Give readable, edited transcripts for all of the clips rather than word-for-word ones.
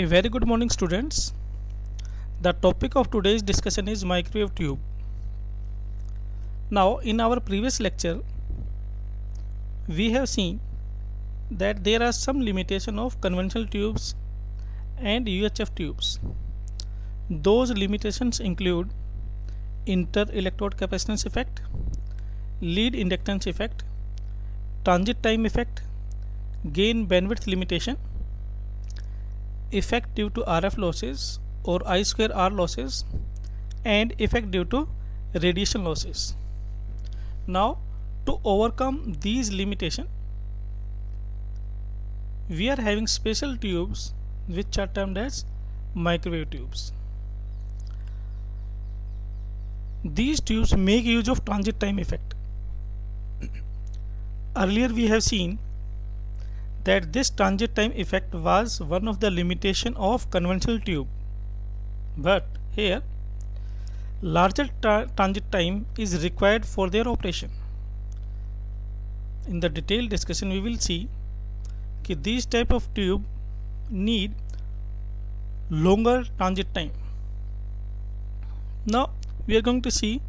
A very good morning, students. The topic of today's discussion is microwave tube. Now, in our previous lecture, we have seen that there are some limitation of conventional tubes and UHF tubes. Those limitations include inter-electrode capacitance effect, lead inductance effect, transit time effect, gain bandwidth limitation, effect due to RF losses or I square R losses, and effect due to radiation losses. Now, to overcome these limitations, we are having special tubes which are termed as microwave tubes. These tubes make use of transit time effect. Earlier we have seen that this transit time effect was one of the limitation of conventional tube, but here larger transit time is required for their operation. In the detailed discussion we will see that these type of tube need longer transit time. Now we are going to see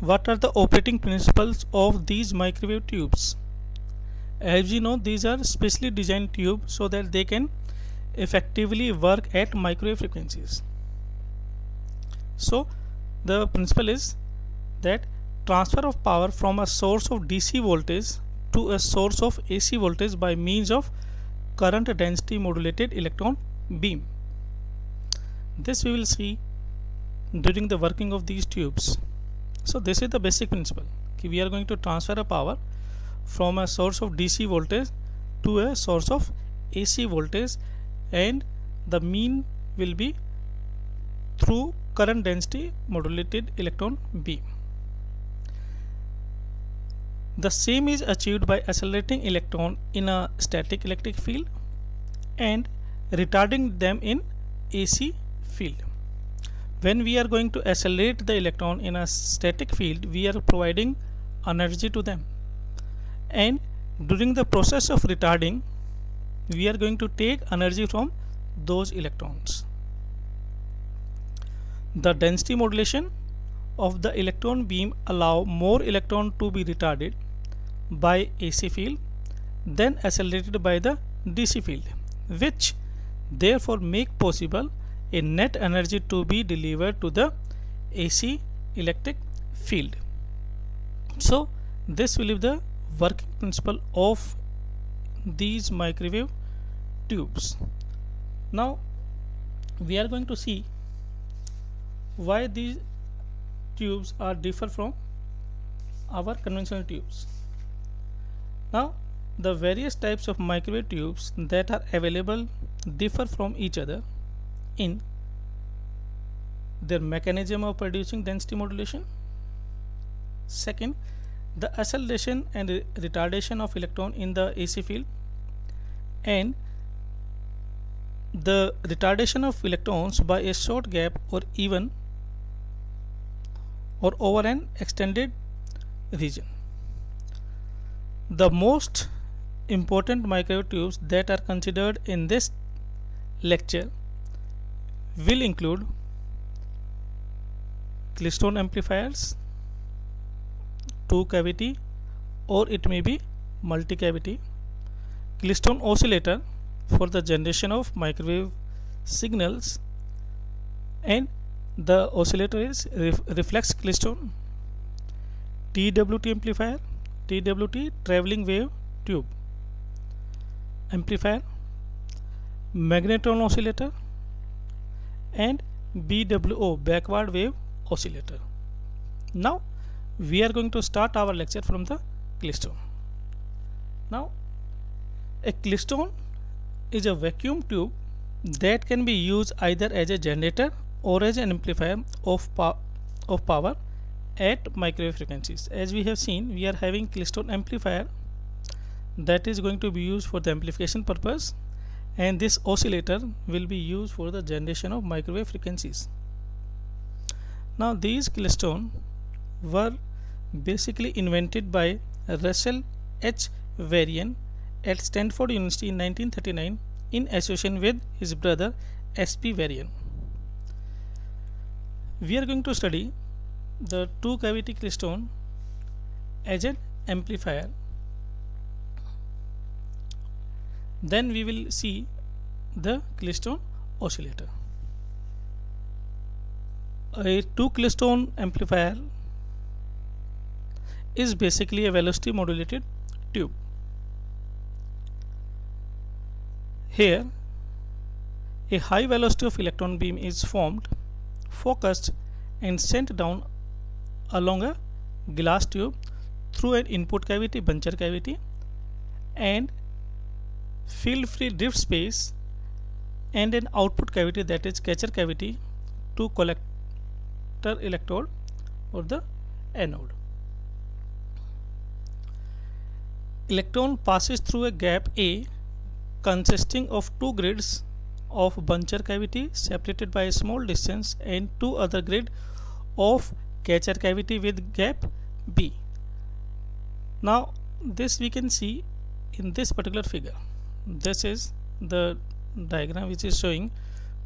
what are the operating principles of these microwave tubes. As you know, these are specially designed tubes so that they can effectively work at microwave frequencies. So the principle is that transfer of power from a source of DC voltage to a source of AC voltage by means of current density modulated electron beam. This we will see during the working of these tubes. So this is the basic principle. We are going to transfer a power from a source of DC voltage to a source of AC voltage, and the mean will be through current density modulated electron beam. The same is achieved by accelerating electron in a static electric field and retarding them in AC field. When we are going to accelerate the electron in a static field, we are providing energy to them, and during the process of retarding we are going to take energy from those electrons. The density modulation of the electron beam allow more electron to be retarded by AC field than accelerated by the DC field, which therefore make possible a net energy to be delivered to the AC electric field. So this will be the working principle of these microwave tubes. Now we are going to see why these tubes are differ from our conventional tubes. Now the various types of microwave tubes that are available differ from each other in their mechanism of producing density modulation. Second, the acceleration and retardation of electron in the AC field, and the retardation of electrons by a short gap or even or over an extended region. The most important microwave tubes that are considered in this lecture will include Klystron amplifiers, two cavity or it may be multi cavity, Klystron oscillator for the generation of microwave signals, and the oscillator is reflex klystron, TWT amplifier, TWT traveling wave tube amplifier, magnetron oscillator, and BWO backward wave oscillator. Now we are going to start our lecture from the klystron. Now a klystron is a vacuum tube that can be used either as a generator or as an amplifier of power at microwave frequencies. As we have seen, we are having klystron amplifier that is going to be used for the amplification purpose, and this oscillator will be used for the generation of microwave frequencies. Now these klystron were basically invented by Russell H. Varian at Stanford University in 1939 in association with his brother SP variant. We are going to study the two cavity klystron as an amplifier. Then we will see the klystron oscillator. A two klystron amplifier is basically a velocity modulated tube. Here a high velocity of electron beam is formed, focused and sent down along a glass tube through an input cavity, buncher cavity, and field free drift space, and an output cavity, that is catcher cavity, to collector electrode or the anode. Electron passes through a gap A consisting of two grids of buncher cavity separated by a small distance and two other grid of catcher cavity with gap B. Now this we can see in this particular figure. This is the diagram which is showing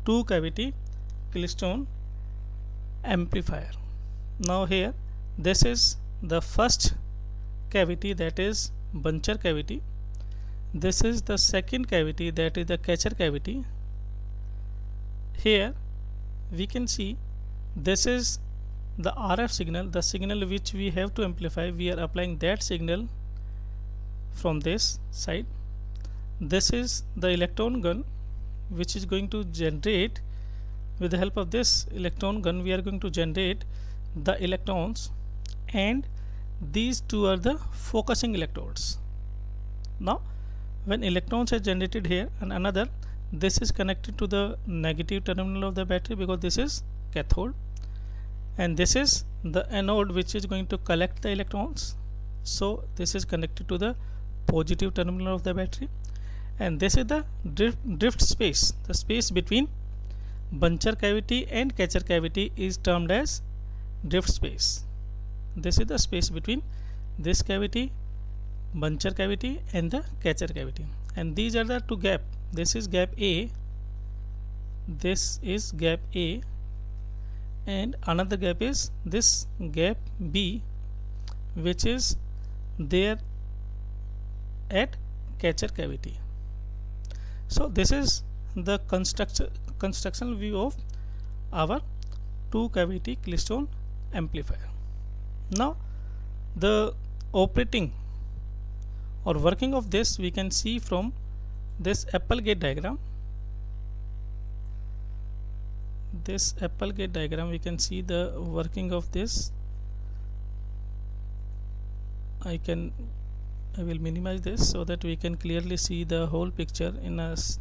two cavity klystron amplifier. Now here this is the first cavity, that is buncher cavity. This is the second cavity, that is the catcher cavity. Here we can see this is the RF signal, the signal which we have to amplify. We are applying that signal from this side. This is the electron gun which is going to generate, with the help of this electron gun we are going to generate the electrons, and these two are the focusing electrodes. Now when electrons are generated here and another, this is connected to the negative terminal of the battery because this is cathode, and this is the anode which is going to collect the electrons, so this is connected to the positive terminal of the battery, and this is the drift space. The space between buncher cavity and catcher cavity is termed as drift space. This is the space between this cavity, buncher cavity, and the catcher cavity, and these are the two gap. This is gap A, this is gap A, and another gap is this gap B, which is there at catcher cavity. So this is the constructional view of our two cavity klystron amplifier. Now the operating or working of this we can see from this Applegate diagram. This Applegate diagram we can see the working of this. I will minimize this so that we can clearly see the whole picture in us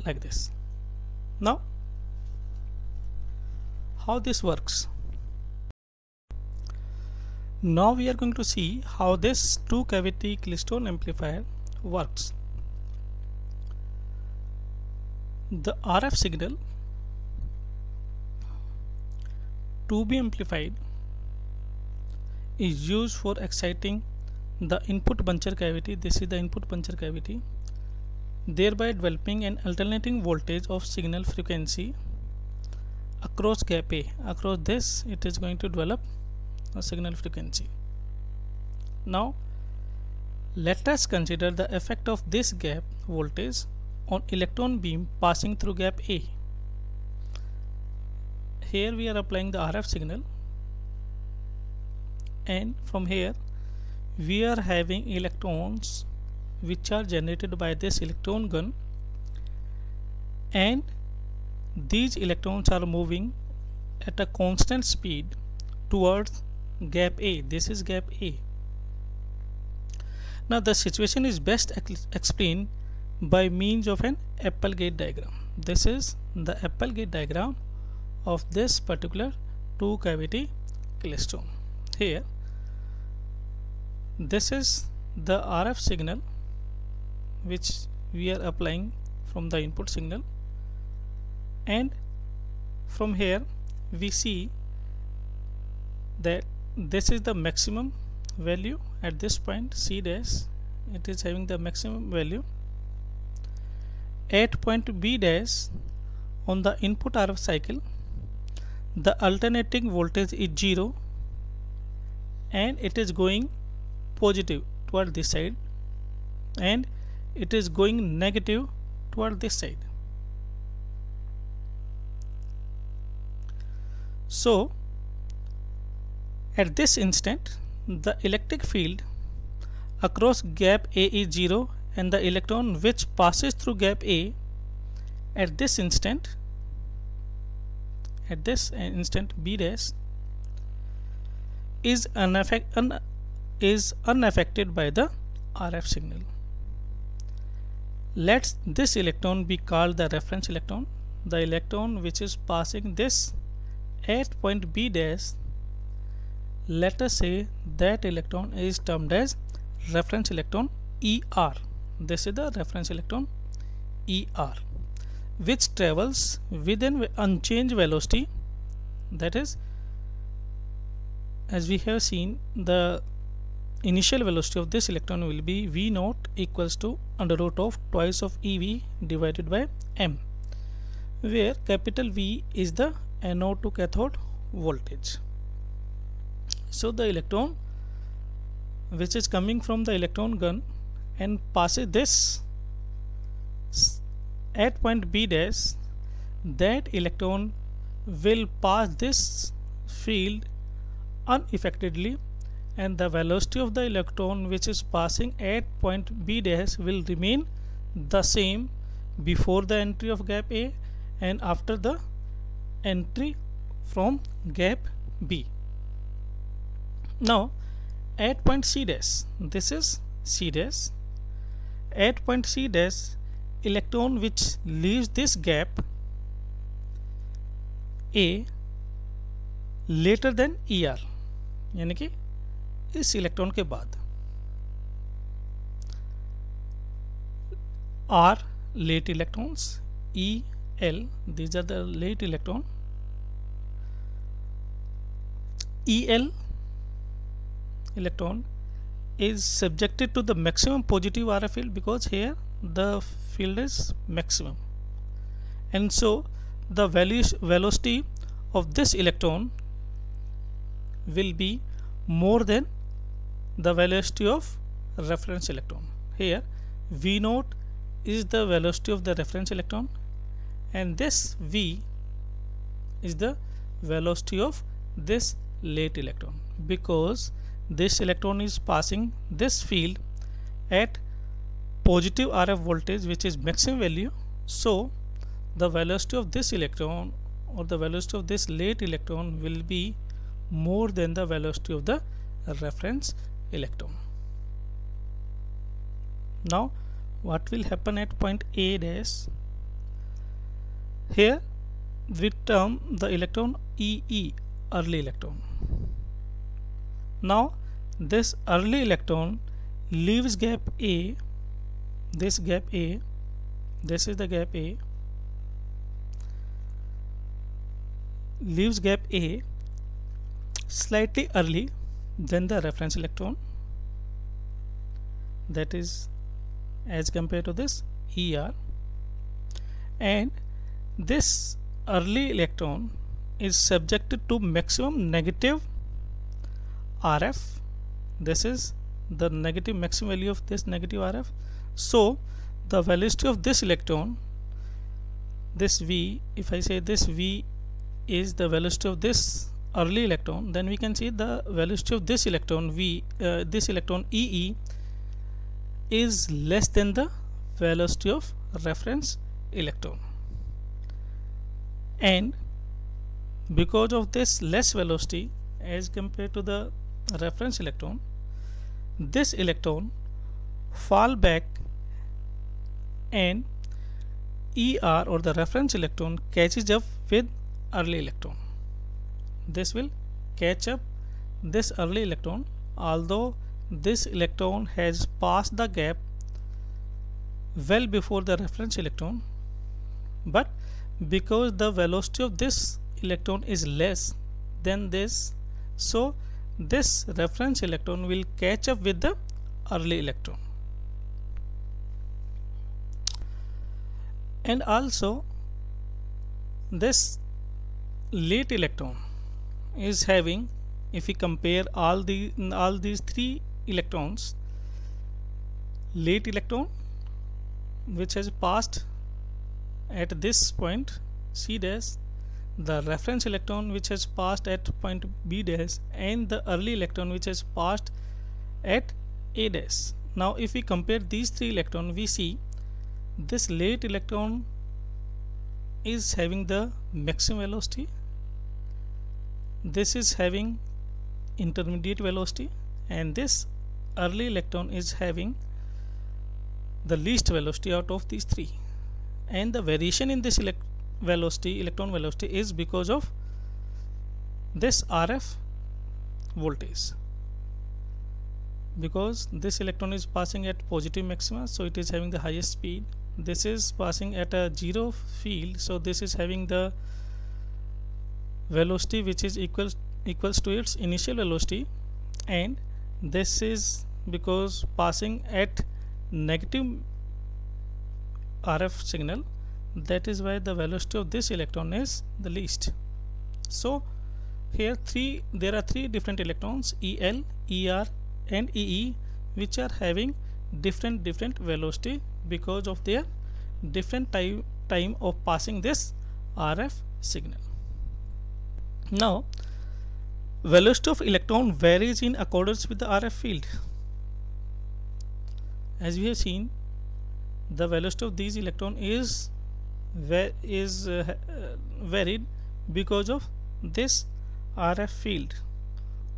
like this. Now how this works. Now we are going to see how this two cavity klystron amplifier works. The RF signal to be amplified is used for exciting the input buncher cavity. This is the input buncher cavity, thereby developing an alternating voltage of signal frequency across gap A. Across this it is going to develop a signal frequency. Now let us consider the effect of this gap voltage on electron beam passing through gap A. Here we are applying the RF signal, and from here we are having electrons which are generated by this electron gun, and these electrons are moving at a constant speed towards gap A. This is gap A. Now the situation is best explained by means of an Applegate diagram. This is the Applegate diagram of this particular two cavity klystron. Here this is the RF signal which we are applying from the input signal, and from here we see that this is the maximum value at this point C dash. It is having the maximum value. At point B dash on the input RF cycle, the alternating voltage is 0 and it is going positive toward this side, and it is going negative toward this side. So at this instant the electric field across gap A is 0 and the electron which passes through gap A at this instant B dash is unaffected by the RF signal. Let this electron be called the reference electron. The electron which is passing this at point B dash, let us say that electron is termed as reference electron ER. This is the reference electron ER, which travels with an unchanged velocity. That is, as we have seen, the initial velocity of this electron will be V naught equals to under root of twice of EV divided by M, where capital V is the anode to cathode voltage. So the electron which is coming from the electron gun and passes this at point B dash, that electron will pass this field unaffectedly, and the velocity of the electron which is passing at point B dash will remain the same before the entry of gap A and after the entry from gap B. Now at point C dash, this is C dash, at point C dash, electron which leaves this gap A later than ER, यानी कि इस electron के बाद R late electrons, EL, these are the late electron, EL electron is subjected to the maximum positive RF field because here the field is maximum, and so the velocity of this electron will be more than the velocity of reference electron. Here V naught is the velocity of the reference electron and this V is the velocity of this late electron, because this electron is passing this field at positive RF voltage which is maximum value. So the velocity of this electron or the velocity of this late electron will be more than the velocity of the reference electron. Now what will happen at point A dash? Here we term the electron EE, early electron. Now this early electron leaves gap A, this gap A, this is the gap A, leaves gap A slightly early than the reference electron, that is as compared to this ER, and this early electron is subjected to maximum negative RF. This is the negative maximum value of this negative RF. So the velocity of this electron, this V, if I say this V is the velocity of this early electron, then we can see the velocity of this electron V, this electron EE is less than the velocity of reference electron, and because of this less velocity as compared to the reference electron, this electron fall back and ER or the reference electron catches up with early electron. This will catch up this early electron, although this electron has passed the gap well before the reference electron, but because the velocity of this electron is less than this, so this reference electron will catch up with the early electron. And also this late electron is having, if we compare all these three electrons, late electron which has passed at this point C dash, the reference electron which has passed at point B dash, and the early electron which has passed at A dash. Now if we compare these three electrons, we see this late electron is having the maximum velocity, this is having intermediate velocity, and this early electron is having the least velocity out of these three. And the variation in this electron velocity is because of this RF voltage, because this electron is passing at positive maxima, so it is having the highest speed. This is passing at a zero field, so this is having the velocity which is equals to its initial velocity, and this is because passing at negative RF signal, that is why the velocity of this electron is the least. So here there are three different electrons, EL, ER and EE, which are having different velocity because of their different time of passing this RF signal. Now velocity of electron varies in accordance with the RF field. As we have seen, the velocity of these electron is varied because of this RF field,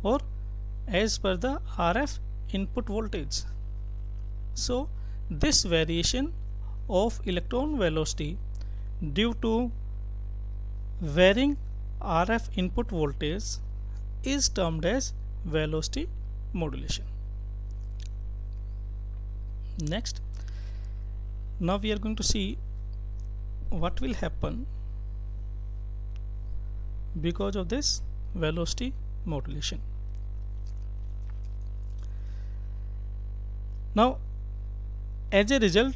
or as per the RF input voltage. So this variation of electron velocity due to varying RF input voltage is termed as velocity modulation. Next, now we are going to see what will happen because of this velocity modulation. Now, as a result,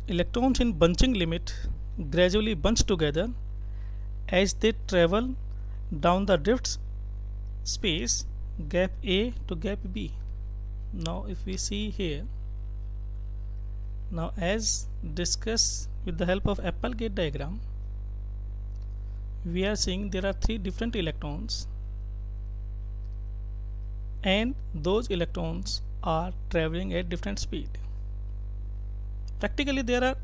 electrons in bunching limit gradually bunch together as they travel down the drift space gap A to gap B. Now if we see here, now as discussed with the help of Appel-Gate diagram, we are seeing there are three different electrons, and those electrons are traveling at different speed. Practically there are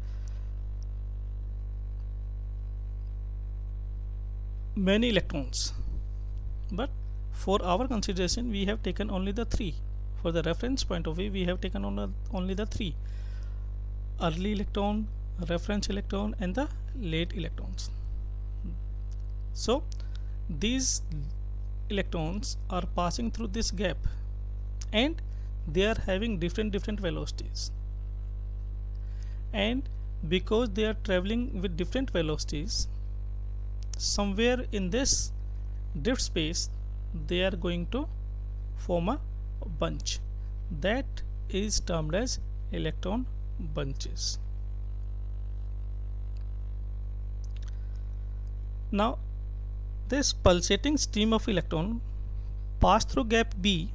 many electrons, but for our consideration we have taken only the three. For the reference point of view, we have taken only the three: early electron, reference electron and the late electrons. So these electrons are passing through this gap and they are having different velocities, and because they are traveling with different velocities, somewhere in this drift space they are going to form a bunch that is termed as electron bunches. Now this pulsating stream of electron pass through gap B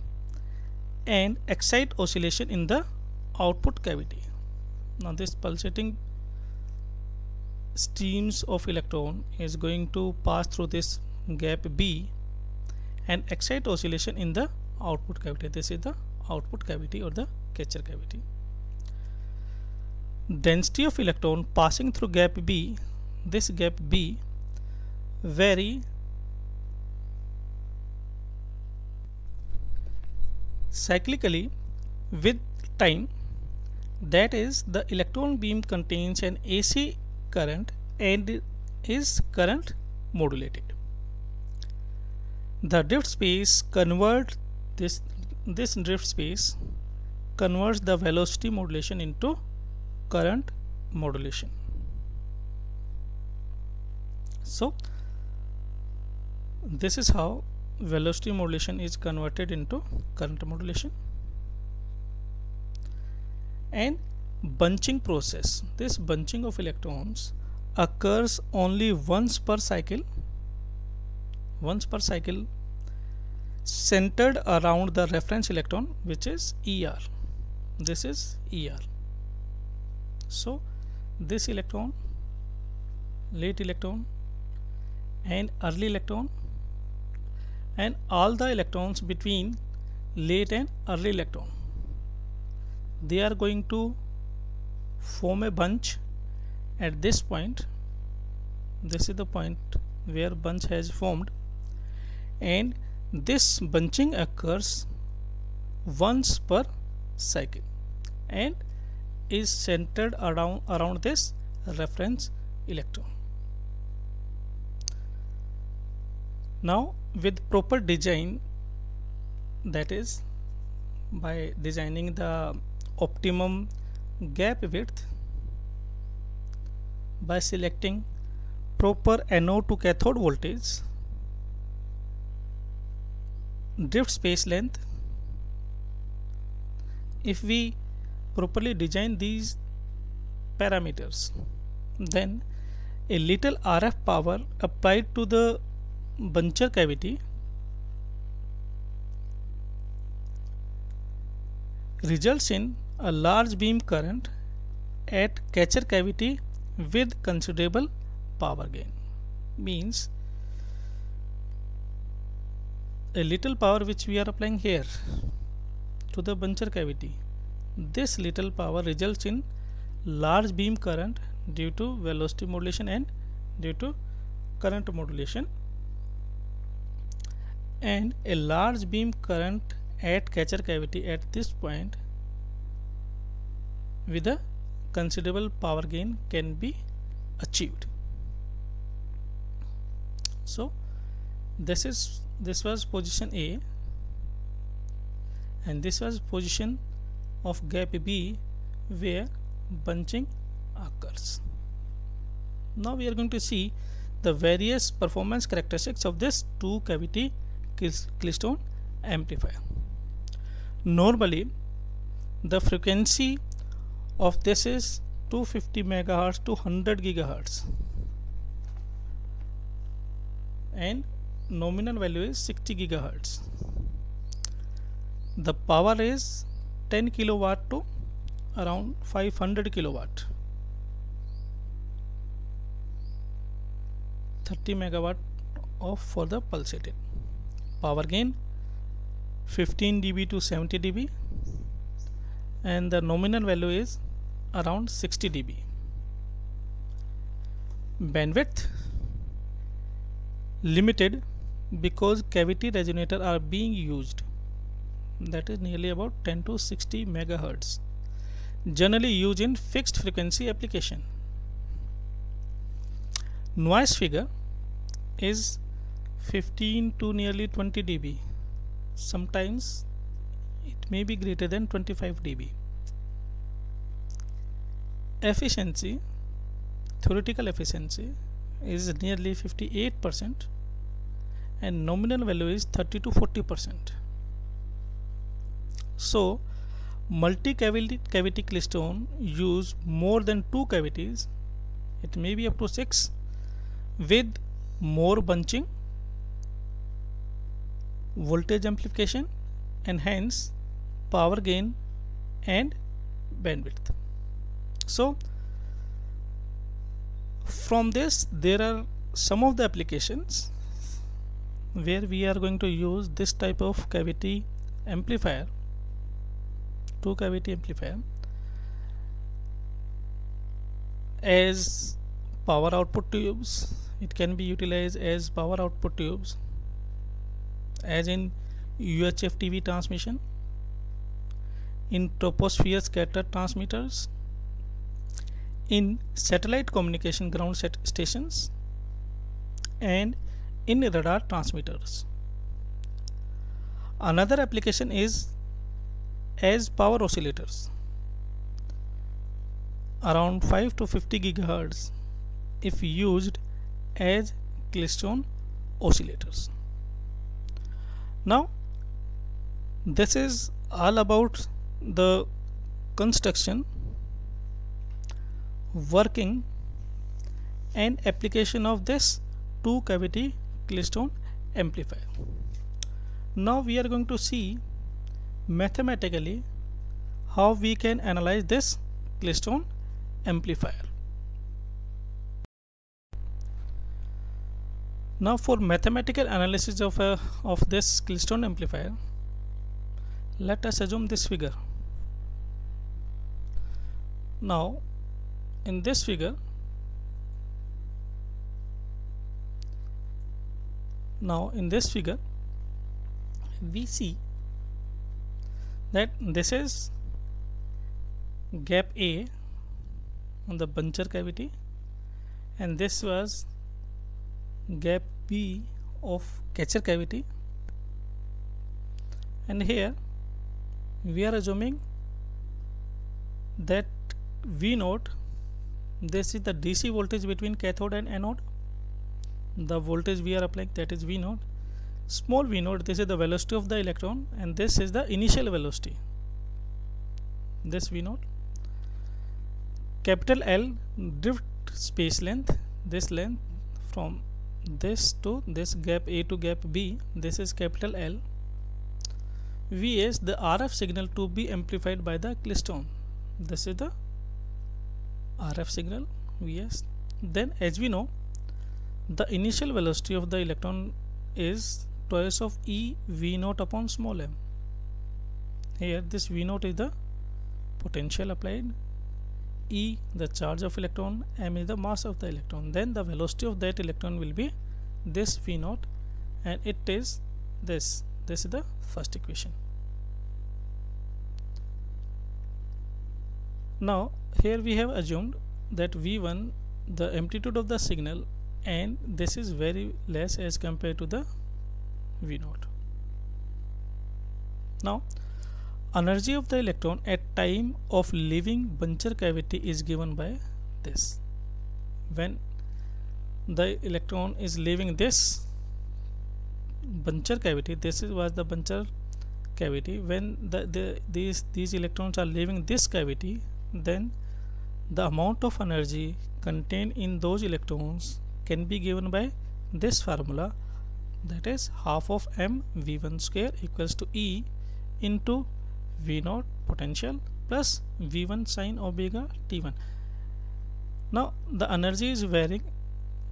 and excite oscillation in the output cavity. Now this pulsating streams of electron is going to pass through this gap B and excite oscillation in the output cavity. This is the output cavity or the catcher cavity. Density of electron passing through gap B, this gap B, vary cyclically with time. That is, the electron beam contains an AC current and is current modulated. The drift space converts this drift space converts the velocity modulation into current modulation. So this is how velocity modulation is converted into current modulation. And bunching process, this bunching of electrons occurs only once per cycle, centered around the reference electron, which is ER. This is ER. So this electron, late electron and early electron, and all the electrons between late and early electron, they are going to form a bunch at this point. This is the point where bunch has formed, and this bunching occurs once per cycle and is centered around this reference electron. Now with proper design, that is by designing the optimum gap width, by selecting proper anode to cathode voltage, drift space length, if we properly design these parameters, then a little RF power applied to the buncher cavity results in a large beam current at catcher cavity with considerable power gain. Means a little power which we are applying here to the buncher cavity, this little power results in large beam current due to velocity modulation and due to current modulation, and a large beam current at catcher cavity at this point with a considerable power gain can be achieved. So this was position A, and this was position of gap B where bunching occurs. Now we are going to see the various performance characteristics of this two cavity Klystron amplifier. Normally the frequency of this is 250 megahertz to 100 gigahertz, and nominal value is 60 gigahertz. The power is 10 kilowatt to around 500 kilowatt, 30 megawatt of for the pulsated. Power gain 15 dB to 70 dB, and the nominal value is around 60 dB. Bandwidth limited because cavity resonator are being used, that is nearly about 10 to 60 megahertz, generally used in fixed frequency application. Noise figure is 15 to nearly 20 dB. Sometimes it may be greater than 25 dB. Efficiency, theoretical efficiency is nearly 58%, and nominal value is 30 to 40%. So multi-cavity klystron use more than 2 cavities, it may be up to 6, with more bunching, voltage amplification, and hence power gain and bandwidth. So from this there are some of the applications where we are going to use this type of cavity amplifier, two cavity amplifier, as power output tubes. It can be utilized as power output tubes, as in UHF TV transmission, in troposphere scatter transmitters, in satellite communication ground stations, and in radar transmitters. Another application is as power oscillators, around 5 to 50 gigahertz if used as klystron oscillators. Now this is all about the construction, working, and application of this two cavity Klystron amplifier. Now we are going to see mathematically how we can analyze this Klystron amplifier. Now for mathematical analysis of this Klystron amplifier, let us assume this figure. Now in this figure, we see that this is gap A on the buncher cavity, and this was gap B of catcher cavity, and here we are assuming that V naught, this is the DC voltage between cathode and anode. The voltage we are applying, that is V naught. Small v naught, this is the velocity of the electron, and this is the initial velocity, this V naught. Capital L, drift space length, this length from this to this gap A to gap B, this is capital L. Vs, the RF signal to be amplified by the Klystron, this is the RF signal Vs. Then as we know, the initial velocity of the electron is twice of E V naught upon small m. Here this V naught is the potential applied, E the charge of electron, m is the mass of the electron. Then the velocity of that electron will be this V naught, and it is this. This is the first equation. Now here we have assumed that V1, the amplitude of the signal, and this is very less as compared to the V naught. Now energy of the electron at time of leaving buncher cavity is given by this. When the electron is leaving this buncher cavity, this was the buncher cavity. When these electrons are leaving this cavity, then the amount of energy contained in those electrons can be given by this formula, that is half of m v1 square equals to E into V naught potential plus V1 sin omega T1. Now the energy is varying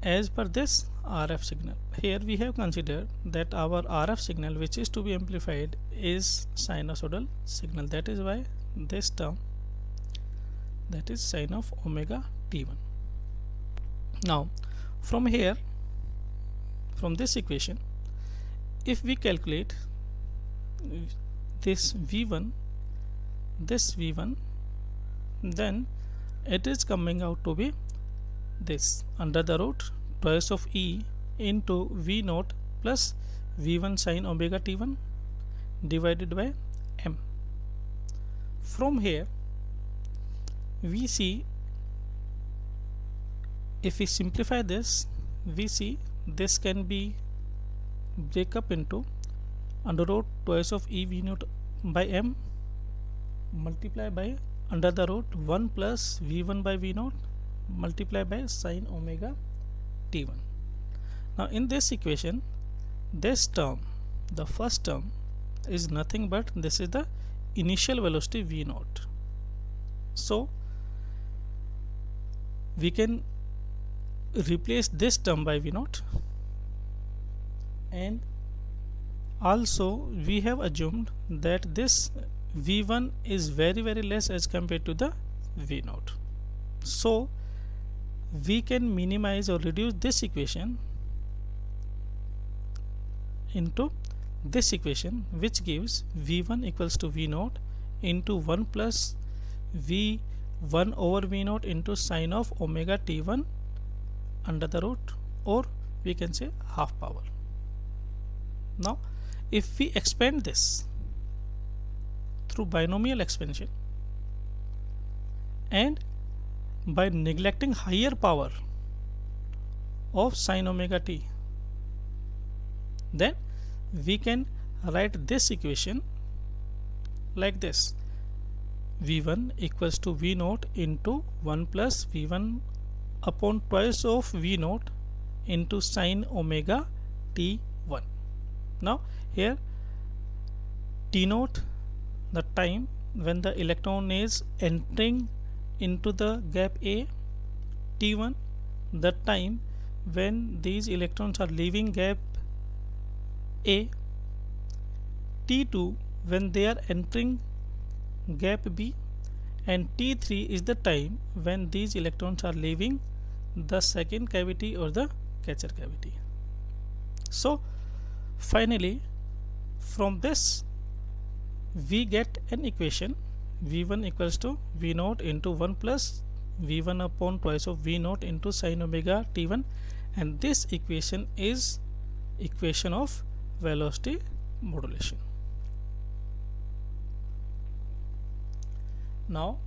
as per this RF signal. Here we have considered that our RF signal, which is to be amplified, is sinusoidal signal. That is why this term, that is sin of omega T1. Now from here, from this equation, if we calculate this V1, then it is coming out to be this under the root twice of E into V naught plus V1 sin omega T1 divided by m. From here we see, if we simplify this, we see this can be break up into under root twice of E V naught by m multiply by under the root 1 plus V1 by V naught multiply by sin omega T1. Now in this equation, this term, the first term, is nothing but this is the initial velocity V naught. So we can replace this term by V naught, and also we have assumed that this V1 is very less as compared to the V naught. So we can minimize or reduce this equation into this equation, which gives V1 equals to V naught into 1 plus V1 over V naught into sin of omega T1 under the root, or we can say half power. Now if we expand this through binomial expansion and by neglecting higher power of sin omega t, then we can write this equation like this: V1 equals to V naught into 1 plus V1 upon twice of V naught into sine omega t1. Now here t naught, the time when the electron is entering into the gap A, t1, the time when these electrons are leaving gap A, t2 when they are entering gap B, and t3 is the time when these electrons are leaving the second cavity or the catcher cavity. So finally from this we get an equation v1 equals to v naught into 1 plus v1 upon twice of v naught into sine omega t1, and this equation is equation of velocity modulation. Now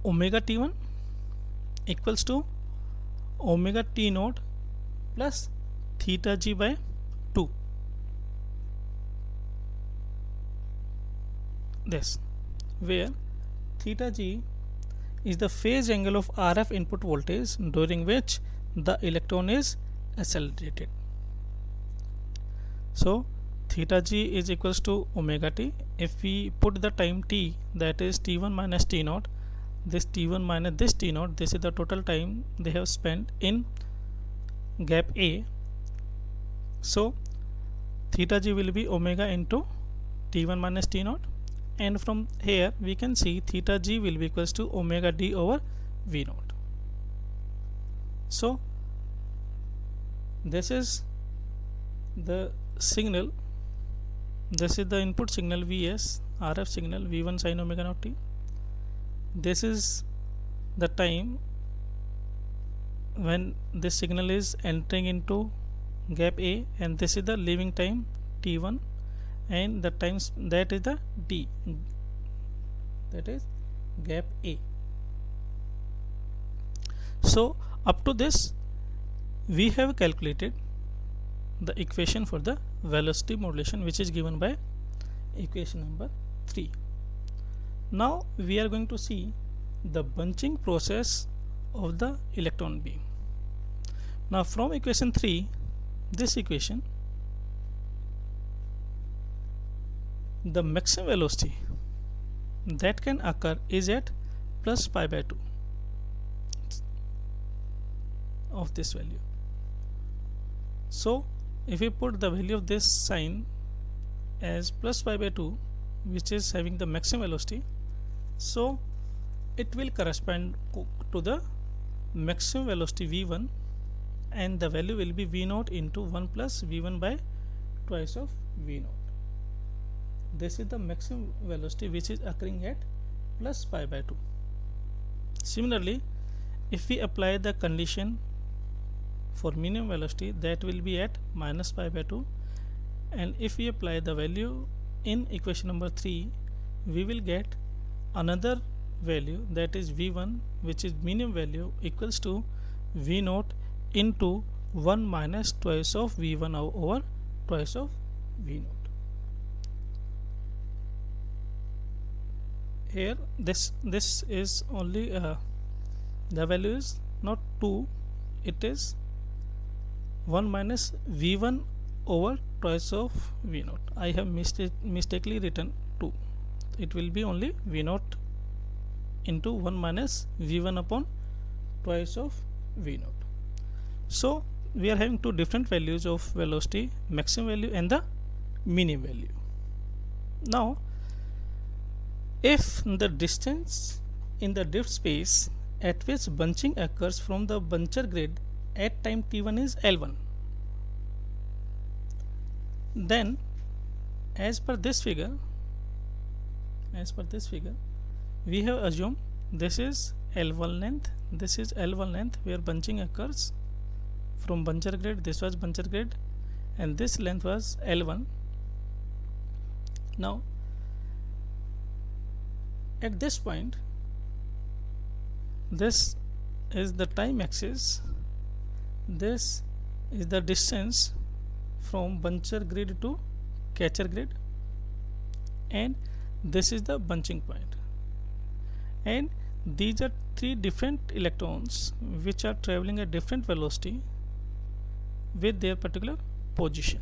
omega t1 equals to omega t naught plus theta g by 2. This, where theta g is the phase angle of RF input voltage during which the electron is accelerated. So theta g is equals to omega t. If we put the time t, that is t1 minus t naught, this t1 minus this t naught, this is the total time they have spent in gap A. So theta g will be omega into t1 minus t naught, and from here we can see theta g will be equals to omega d over v naught. So this is the signal, this is the input signal Vs, RF signal v1 sin omega naught t. This is the time when this signal is entering into gap A, and this is the leaving time t1, and the times that is the d, that is gap A. So up to this we have calculated the equation for the velocity modulation, which is given by equation number 3. Now we are going to see the bunching process of the electron beam. Now from equation 3, this equation, the maximum velocity that can occur is at plus pi by 2 of this value. So if we put the value of this sign as plus pi by 2, which is having the maximum velocity, so it will correspond to the maximum velocity v1, and the value will be v naught into 1 plus v1 by twice of v naught. This is the maximum velocity which is occurring at plus pi by 2. Similarly, if we apply the condition for minimum velocity, that will be at minus pi by 2, and if we apply the value in equation number 3, we will get another value, that is v1, which is minimum value, equals to v naught into 1 minus twice of v1 over twice of v naught. Here this is only the value is not 2, it is 1 minus v1 over twice of v naught. I have mistakenly written 2. It will be only v naught into 1 minus v1 upon twice of v naught. So we are having two different values of velocity, maximum value and the minimum value. Now if the distance in the drift space at which bunching occurs from the buncher grid at time t1 is L1, then as per this figure we have assumed this is L1 length, this is L1 length where bunching occurs from buncher grid. This was buncher grid and this length was L1. Now at this point, this is the time axis, this is the distance from buncher grid to catcher grid, and this is the bunching point, and these are three different electrons which are traveling at different velocity with their particular position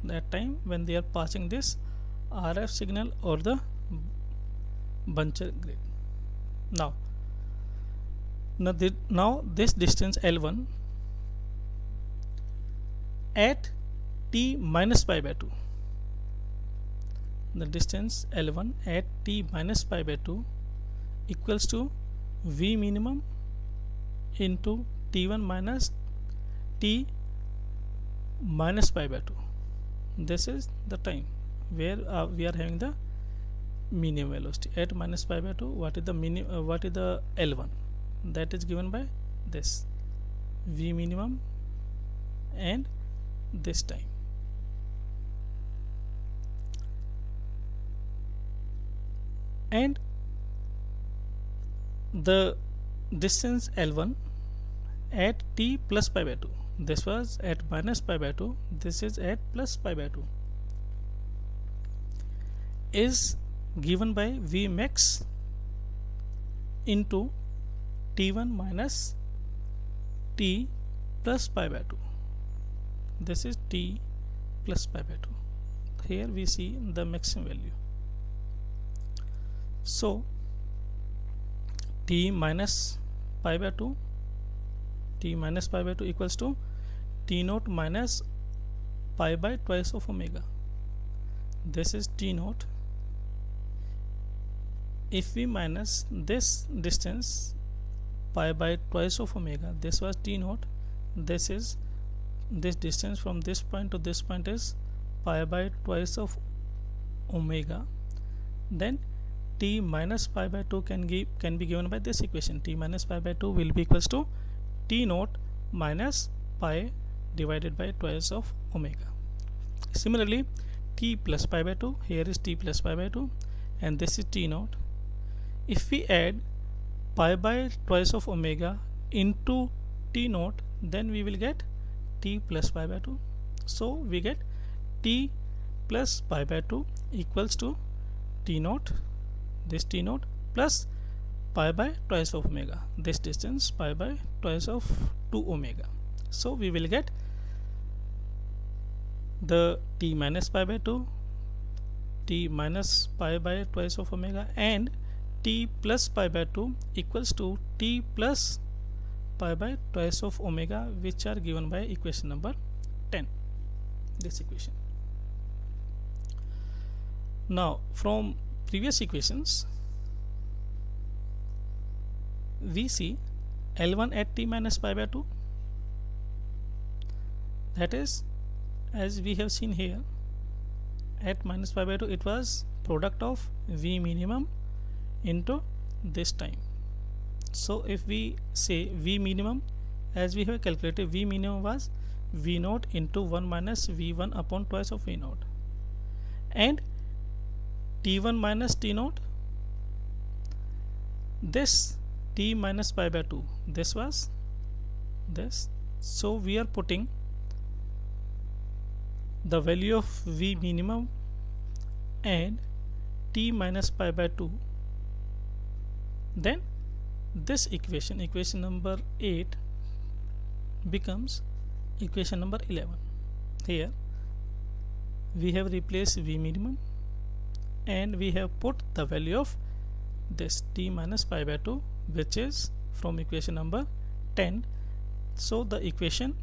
that time when they are passing this RF signal or the buncher grid. Now this distance L1 at t minus pi by 2, the distance L1 at t minus pi by 2 equals to V minimum into T1 minus t minus pi by 2. This is the time where we are having the minimum velocity at minus pi by 2. What is the what is the L1? That is given by this V minimum and this time. And the distance L1 at t plus pi by 2, this was at minus pi by 2, this is at plus pi by 2, is given by V max into T1 minus t plus pi by 2. This is t plus pi by 2. Here we see the maximum value. So t minus pi by 2, t minus pi by 2 equals to t naught minus pi by twice of omega. This is t naught. If we minus this distance pi by twice of omega, this was t naught, this is this distance from this point to this point is pi by twice of omega, then t minus pi by 2 can be given by this equation. T minus pi by 2 will be equals to t naught minus pi divided by twice of omega. Similarly, t plus pi by 2, here is t plus pi by 2 and this is t naught. If we add pi by twice of omega into t naught, then we will get t plus pi by 2. So we get t plus pi by 2 equals to t naught, this t naught plus pi by twice of omega, this distance pi by twice of 2 omega. So we will get the t minus pi by 2, t minus pi by twice of omega, and t plus pi by 2 equals to t plus pi by twice of omega, which are given by equation number 10, this equation. Now from previous equations we see L1 at t minus pi by 2, that is, as we have seen here, at minus pi by 2 it was product of V minimum into this time. So if we say V minimum, as we have calculated, V minimum was V naught into 1 minus V1 upon twice of V naught, and T1 minus T naught, this t minus pi by 2, this was this. So we are putting the value of V minimum and t minus pi by 2, then this equation, equation number 8, becomes equation number 11. Here we have replaced V minimum and we have put the value of this t minus pi by 2, which is from equation number 10. So the equation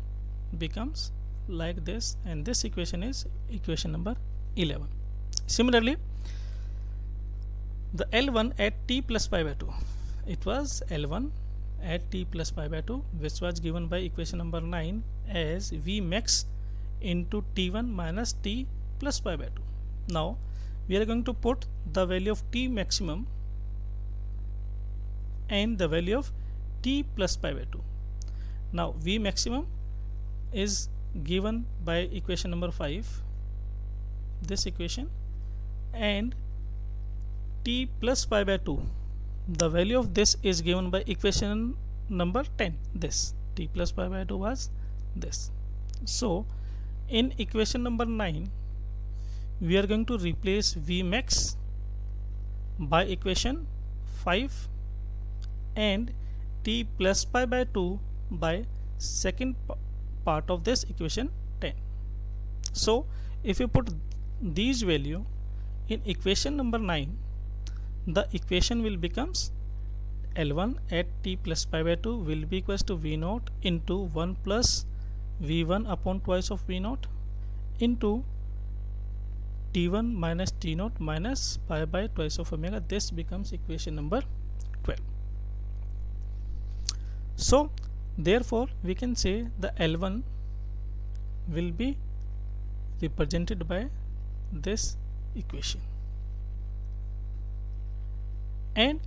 becomes like this, and this equation is equation number 11. Similarly, the L1 at t plus pi by 2, it was L1 at t plus pi by 2, which was given by equation number 9 as V max into T1 minus t plus pi by 2. Now we are going to put the value of t maximum and the value of t plus pi by 2. Now V maximum is given by equation number 5, this equation, and t plus pi by 2, the value of this is given by equation number 10, this t plus pi by 2 was this. So in equation number 9 we are going to replace V max by equation 5 and t plus pi by 2 by second part of this equation 10. So if you put these value in equation number 9, the equation will becomes L1 at t plus pi by 2 will be equals to V naught into 1 plus V1 upon twice of V naught into T1 minus T naught minus pi by twice of omega. This becomes equation number 12. So therefore we can say the L1 will be represented by this equation, and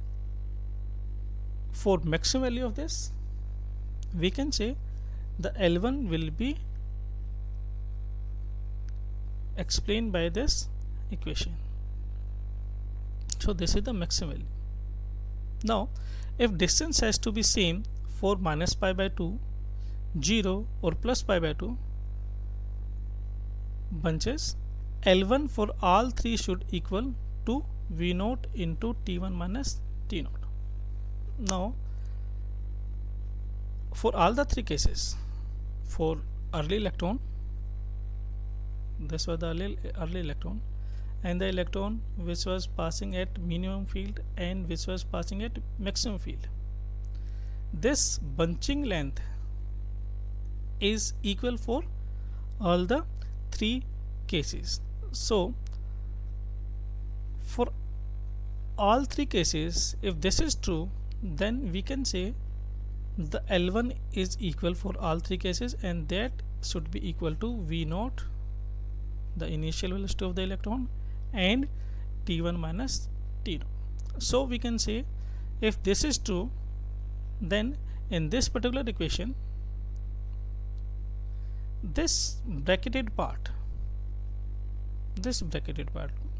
for maximum value of this we can say the L1 will be explained by this equation. So this is the maximum value. Now if distance has to be same for minus pi by 2, 0 or plus pi by 2 bunches, L1 for all three should equal to V naught into T1 minus T naught. Now for all the three cases, for early electron, this was the early electron, and the electron which was passing at minimum field and which was passing at maximum field, this bunching length is equal for all the three cases. So for all three cases, if this is true, then we can say the L1 is equal for all three cases, and that should be equal to V naught, the initial velocity of the electron, and T1 minus T naught. So we can say if this is true, then in this particular equation, this bracketed part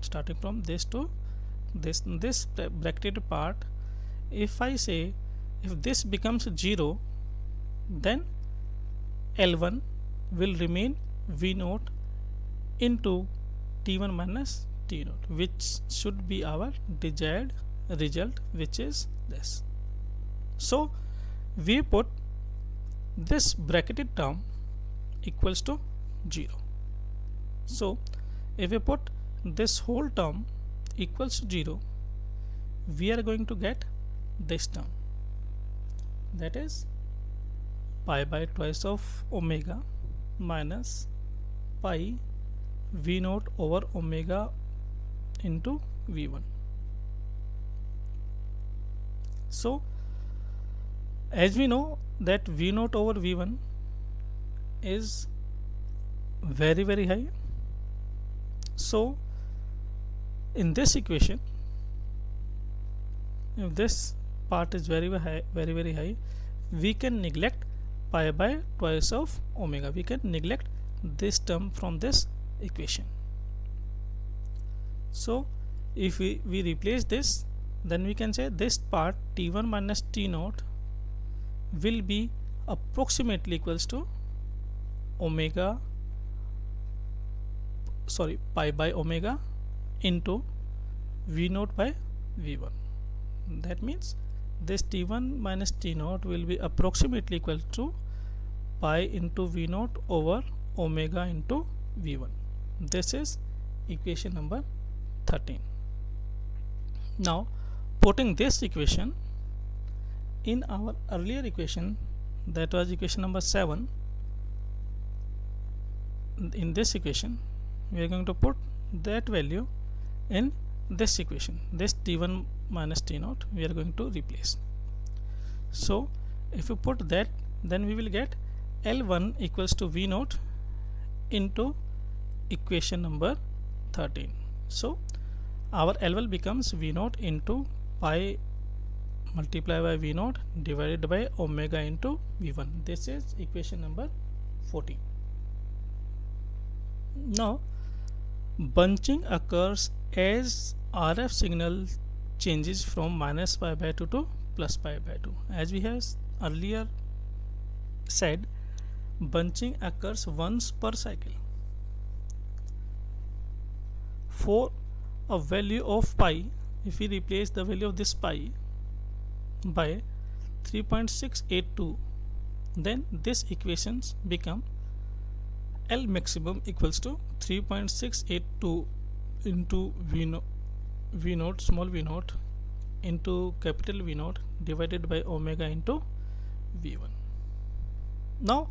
starting from this to this bracketed part, if I say if this becomes 0, then L1 will remain V naught into T1 minus T naught, which should be our desired result, which is this. So we put this bracketed term equals to 0. So if we put this whole term equals to 0, we are going to get this term, that is pi by twice of omega minus pi V naught over omega into V1. So as we know that V naught over V1 is very high, so in this equation, if this part is very high, we can neglect pi by twice of omega. We can neglect this term from this equation. So if we replace this, then we can say this part T1 minus T naught will be approximately equals to pi by omega into V naught by V1. That means this T1 minus T naught will be approximately equal to pi into V naught over omega into V1. This is equation number 13. Now putting this equation in our earlier equation, that was equation number 7, in this equation we are going to put that value in this equation. This T1 minus T naught we are going to replace. So if you put that, then we will get L1 equals to V naught into equation number 13. So our L1 becomes V naught into pi multiplied by V naught divided by omega into V1. This is equation number 14. Now bunching occurs as RF signal changes from minus pi by 2 to plus pi by 2. As we have earlier said, bunching occurs once per cycle. For a value of pi, if we replace the value of this pi by 3.682, then this equations become L maximum equals to 3.682 into V naught small v naught into capital V naught divided by omega into V1. Now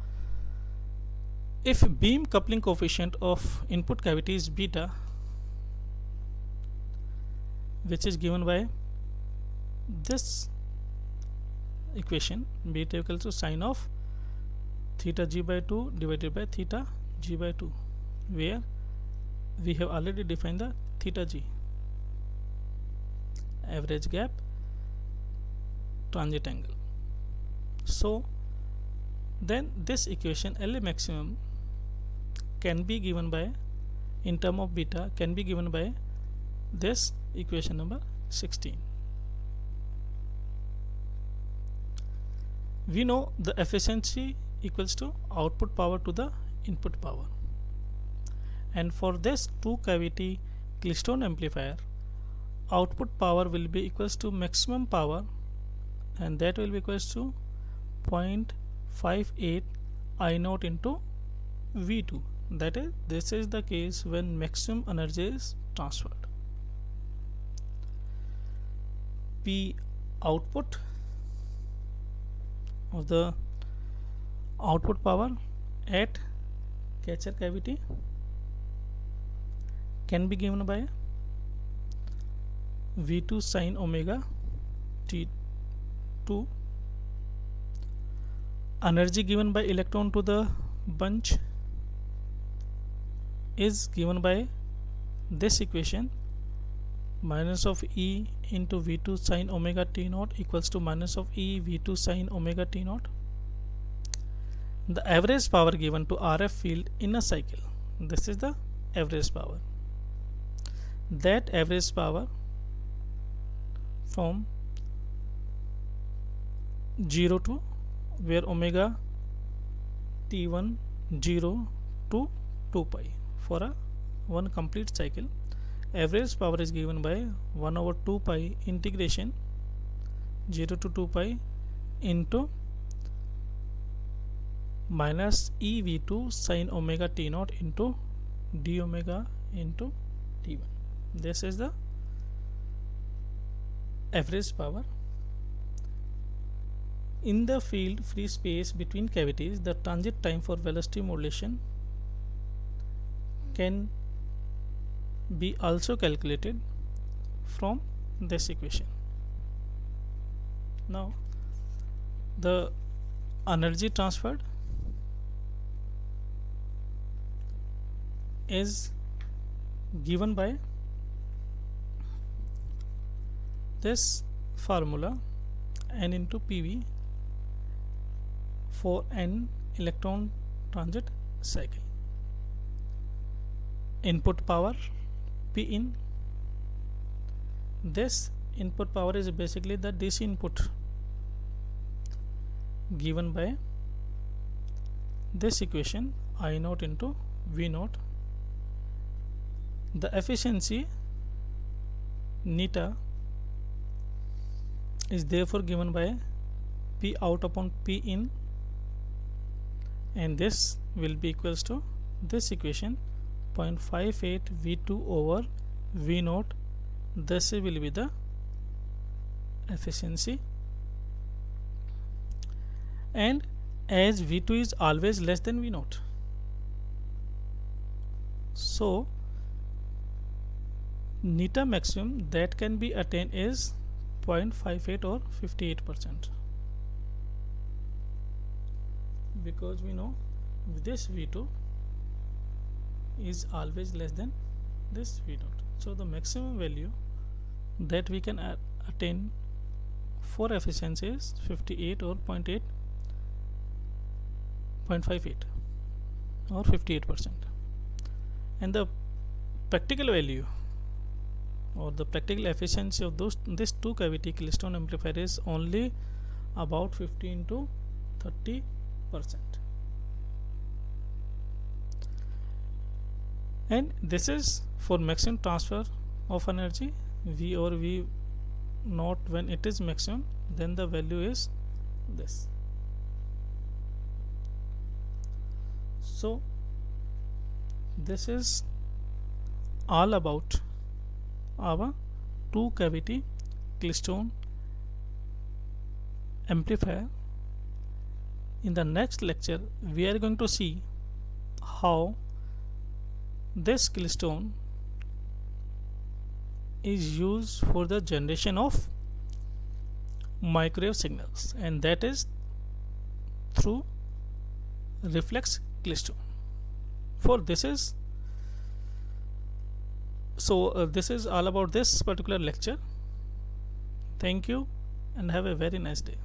if beam coupling coefficient of input cavity is beta, which is given by this equation, beta equals to sine of theta g by 2 divided by theta g by 2, where we have already defined the theta g, average gap transit angle. So then this equation L maximum can be given by, in term of beta, can be given by this equation number 16. We know the efficiency equals to output power to the input power, and for this two cavity Klystron amplifier, output power will be equals to maximum power, and that will be equals to 0.58 I naught into V2. That is, this is the case when maximum energy is transferred. P output of the output power at catcher cavity can be given by V2 sine omega T2. Energy given by electron to the bunch is given by this equation, minus of E into V2 sine omega T naught equals to minus of E V2 sine omega T naught. The average power given to RF field in a cycle, this is the average power. That average power from 0 to where omega T1 0 to 2 pi for a one complete cycle, average power is given by 1 over 2 pi integration 0 to 2 pi into minus EV2 sine omega T naught into d omega into T1. This is the average power. In the field free space between cavities, the transit time for velocity modulation can be also calculated from this equation. Now the energy transferred is given by this formula, N into PV for n electron transit cycle. Input power P in, this input power is basically the DC input given by this equation I naught into V naught. The efficiency neta is therefore given by P out upon P in, and this will be equals to this equation 0.58 V2 over V naught. This will be the efficiency, and as V2 is always less than V naught, so neta maximum that can be attained is 0.58 or 58%, because we know this V2 is always less than this V naught. So the maximum value that we can attain for efficiency is 58 or 0.58 or 58%, and the practical value or the practical efficiency of this two cavity Klystron amplifier is only about 15 to 30%. And this is for maximum transfer of energy. V or V naught when it is maximum, then the value is this. So this is all about our two cavity Klystron amplifier. In the next lecture we are going to see how this Klystron is used for the generation of microwave signals, and that is through reflex Klystron. For this is this is all about this particular lecture. Thank you and have a very nice day.